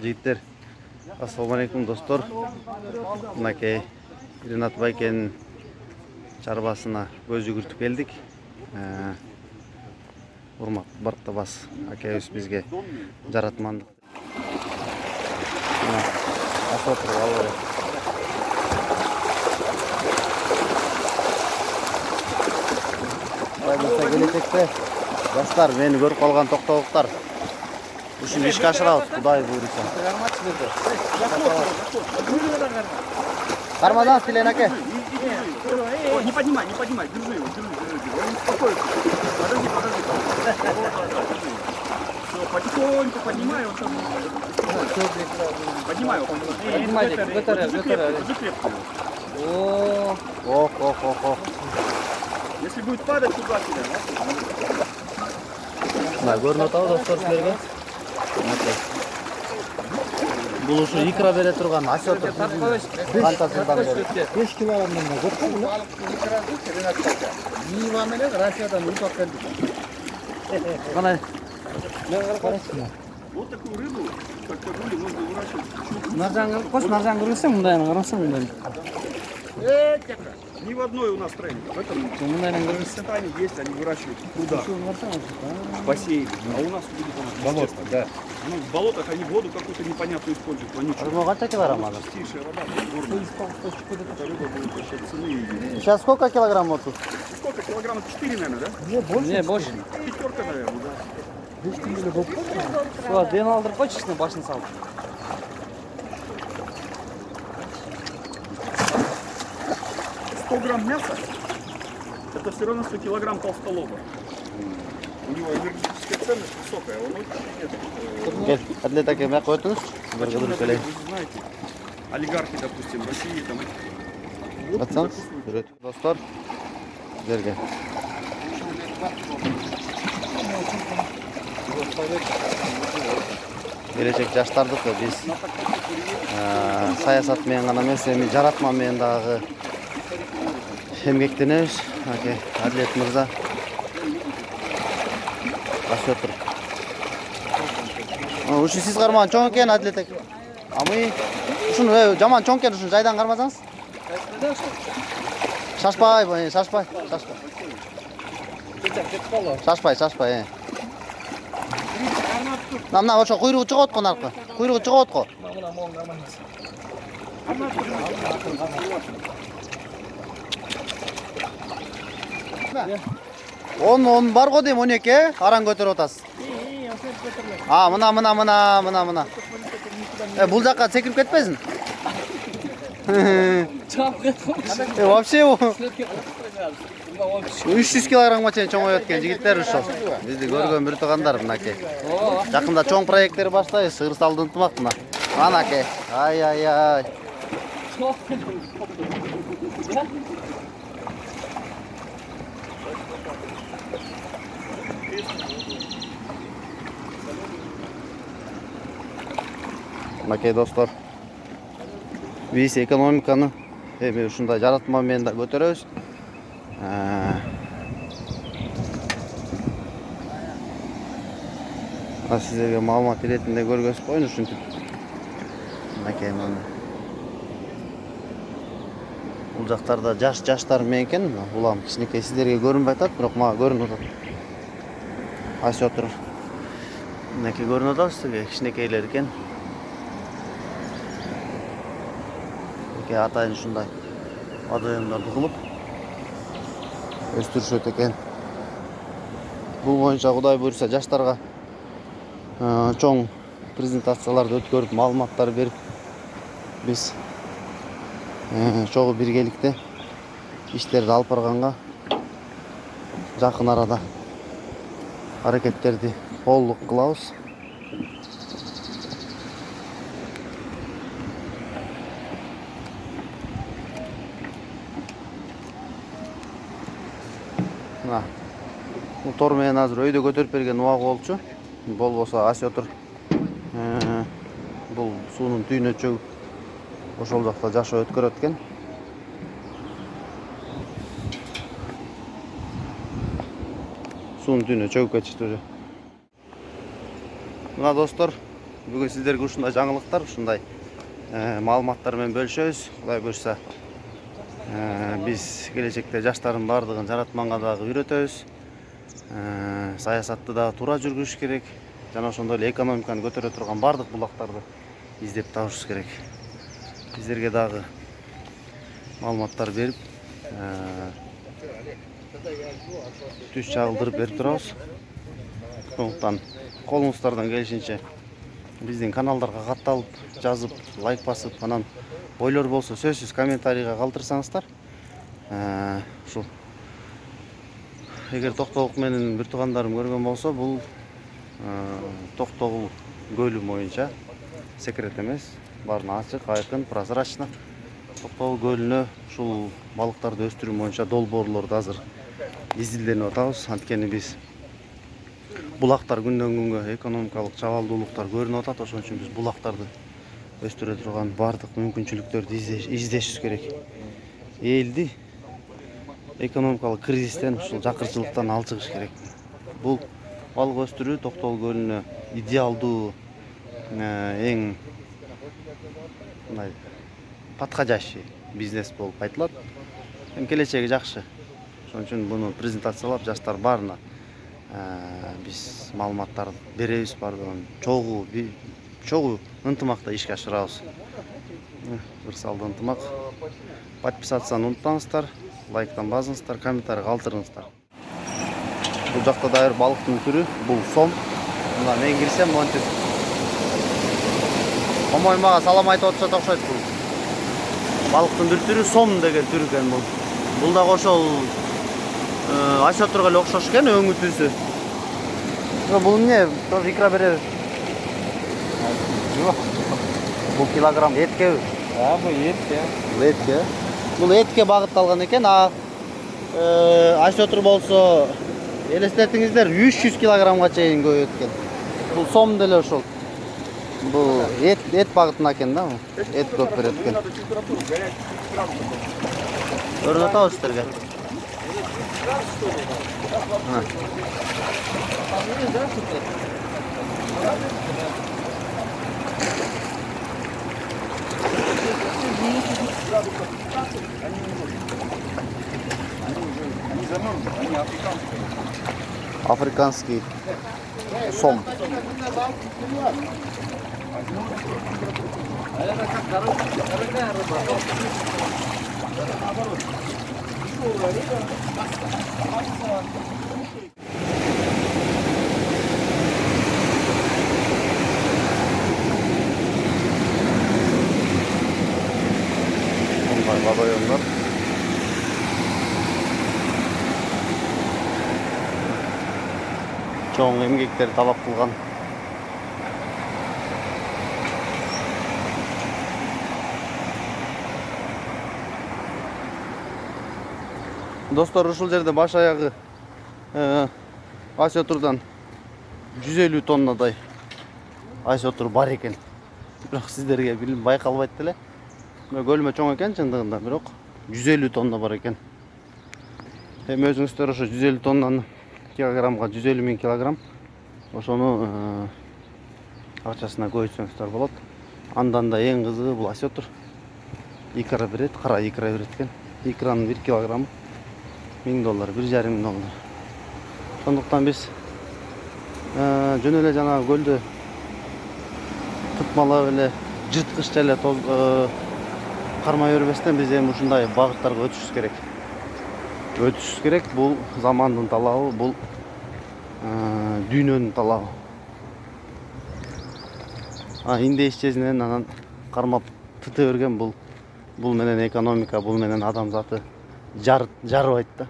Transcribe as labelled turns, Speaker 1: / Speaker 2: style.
Speaker 1: Жигиттер, ассаламу алейкум достор. Мынакей Ринат Байкенин чарбасына көз жүгүртүп келдик. Урматтуу Барктабас акебиз бизге жаратмандык. Келечекте жаштар мени көрүп калган токтогуктар ушуну ишке ашырабыз, Кудай буйруса. Кармадан Селен аке.
Speaker 2: Не поднимай, держи его, держи. Он успокоится. Подожди. Все, потихоньку поднимай его. Поднимай его. Держи крепко.
Speaker 1: Ох.
Speaker 2: Если будет падать, туда сюда.
Speaker 1: Көрүнүп атабы достор силерге. Бул ушу икра бере турган Асётур. Кантасынан бери
Speaker 3: 5 килограммдан да көп кой. Нива менен Россиядан упак келди.
Speaker 1: Кана
Speaker 2: Вот такую рыбу, как кагули, можно выращивать.
Speaker 3: Наржан кыргызсаң мындайын карасаң мындай.
Speaker 2: Ни в одной у нас тренинг. В этом
Speaker 3: Мындайын кыргызсаң.
Speaker 2: стане есть, они выращивают в прудах, в бассейне. А у нас будет болото, да. Ну, в болотах они воду какую-то непонятную используют, вонючую.
Speaker 1: канча килограмм азыр?
Speaker 2: Чистейшая вода, горная. Эта рыба будет вообще цены ее.
Speaker 1: Сейчас сколько килограмм отут?
Speaker 2: Сколько? Килограмма 4, наверное, да?
Speaker 3: Не, больше.
Speaker 2: Пятерка, наверное, да.
Speaker 3: 5 теңгеле көп кой.
Speaker 4: Сол, ден алдырып койчу, ичине башын салып.
Speaker 2: 100 грамм мяса, это все равно 100 килограмм толстолоба. У него энергетическая ценность высокая, он очень
Speaker 1: Кел, атлет аке мына коетуңуз. Бир
Speaker 2: Почему,
Speaker 1: кыдырып
Speaker 2: например,
Speaker 1: келейин.
Speaker 2: вы знаете, олигархи, допустим, России там.
Speaker 1: Атсаңыз, көрөт. Достор, силерге. Келечек жаштардыкы биз саясат менен гана эмес, эми жаратма менен дагы эмгектенебиз. Аке, Адлет мырза. Асётур. Ушу сиз кармаган чоң экен, Адлет аке. Амый, ушуну жаман чоң экен, ушуну жайдан кармасаңыз. Шашпай. Шашпай. Мына ошо куйругу чыгып аткан аркы. Куйругу чыгып аткан. Он бар го дейм 12, аран көтөрүп атасыз. Мына. Бул жакка секирип кетпесин.
Speaker 4: Чап кетип.
Speaker 1: Вообще 300 килограммга чейин чоңоюп кеткен жигиттер ушул. Бизди көргөн бир туугандар мынакей. Жакында чоң проекттер баштайбыз, сыгыр салды ынтымак мына. Анакей. Ай. Мынакей достор. Биз экономиканы эми ушундай жаратма менен да көтөрөбүз. Сиздерге маалымат иретинде көргөзүп коеюн ушинтип. Мынакей мына. Бул жактарда жаштар менен экен, улам кичинекей сиздерге көрүнбөй атат, бирок мага көрүнүп атат. Асётур. Мынакей көрүнүп атат сизге, кичинекейлер экен. Атайын ушундай водоемдорду кылып өстүрүшөт экен. Бул боюнча Кудай буйруса жаштарга чоң презентацияларды өткөрүп, маалыматтар берип, биз чогуу биргеликте иштерди алып барганга жакын арада аракеттерди колдук кылабыз. Бул тор менен азыр өйдө көтөрүп берген убагы болчу. Болбосо Асётур бул суунун түйүнө чөгүп ошол жакта жашоо өткөрөт экен. Суунун түйүнө чөгүп кетишти уже. Мына достор, Бүгін сіздерге ушундай жаңылыктар, ушундай маалыматтар менен бөлүшөбүз. Кудай буйрса, биз келечекте жаштардын бардыгын жаратманга дагы үйрөтөбүз. Саясатты дагы туура жүргүзүш керек. Жана ошондой эле экономиканы көтөрө турган бардык булактарды издеп табышыбыз керек. Сиздерге дагы маалыматтар берип, түз чагылдырып берип турабыз. Сондуктан колуңуздардан келишинче биздин каналдарга катталып, жазып, лайк басып, анан ойлор болсо сөзсүз комментарийга калтырсаңыздар, ушул эгер Токтогул менен бир туугандарым көргөн болсо, бул Токтогул көлү боюнча секрет эмес, баарына ачык, айкын, прозрачно. Токтогул көлүнө ушул балыктарды өстүрүү боюнча долбоорлорду азыр изилденип атабыз. Анткени биз булактар күндөн күнгө экономикалык чабалдуулуктар көрүнүп атат. Ошон үчүн биз булактарды өстүрө турган бардык мүмкүнчүлүктөрдү издешибиз керек. Элди экономикалык кризистен, ушул жакырчылыктан алчыгыш керек. Бул балык өстүрүү Токтогул көлүнө идеалдуу, эң мындай подходящий бизнес болуп айтылат. Келечеги жакшы. Ошон үчүн буну презентациялап, жаштар баарына биз маалыматтарды беребиз, бардыгын чогуу ынтымакта ишке ашырабыз. Бир салды ынтымак. Подписацияны унутпаңыздар, лайктан басыңыздар, комментарий калтырыңыздар. Бул жакта да бир балыктын түрү, бул сом. Мына мен кирсем монтип Комой мага салам айтып атышат окшойт. Бул балыктын бир түрү, сом деген түр экен бул. Бул да ошол айсотурга эле окшош экен өңү түзү. Бул эмне? Тоже икра беребиз.
Speaker 3: Жок.
Speaker 1: Бул килограмм эткеби?
Speaker 3: Бул этке.
Speaker 1: Бул этке. Бул этке багытталган экен. Айсотур болсо, элестетиңиздер, 300 килограммга чейин көбөйөт экен. Бул сом деле ошол. Бул эт багытына экен да, эт көп берет экен. Көрүнүп атабы сиздерге? Африканский сом. Водоемдар. Чоң эмгектер талап кылган. Достор, ушул жерде баш аягы айсотурдан 150 тоннадай айсотур бар экен. Бирок сиздерге билим байкалбайт деле. Көлмө чоң экен чындыгында, бирок 150 тонна бар экен. Эми өзүңүздөр ошо 150 тоннаны килограммга 150 000 килограмм ошону акчасына көбөйтсөңүздөр болот. Андан да эң кызыгы бул айсотур икра берет, кара икра берет экен. Икранын 1 килограммы $1000, $1,500. Сондуктан биз жөн эле жана көлдө тытмалап эле жырткыч эле кармай бербестен биз эми ушундай багыттарга өтүшүбүз керек. Бул замандын талабы, бул дүйнөнүн талабы. Индейс чезинен анан кармап тыта берген бул менен экономика, бул менен адам заты жарыбайт да.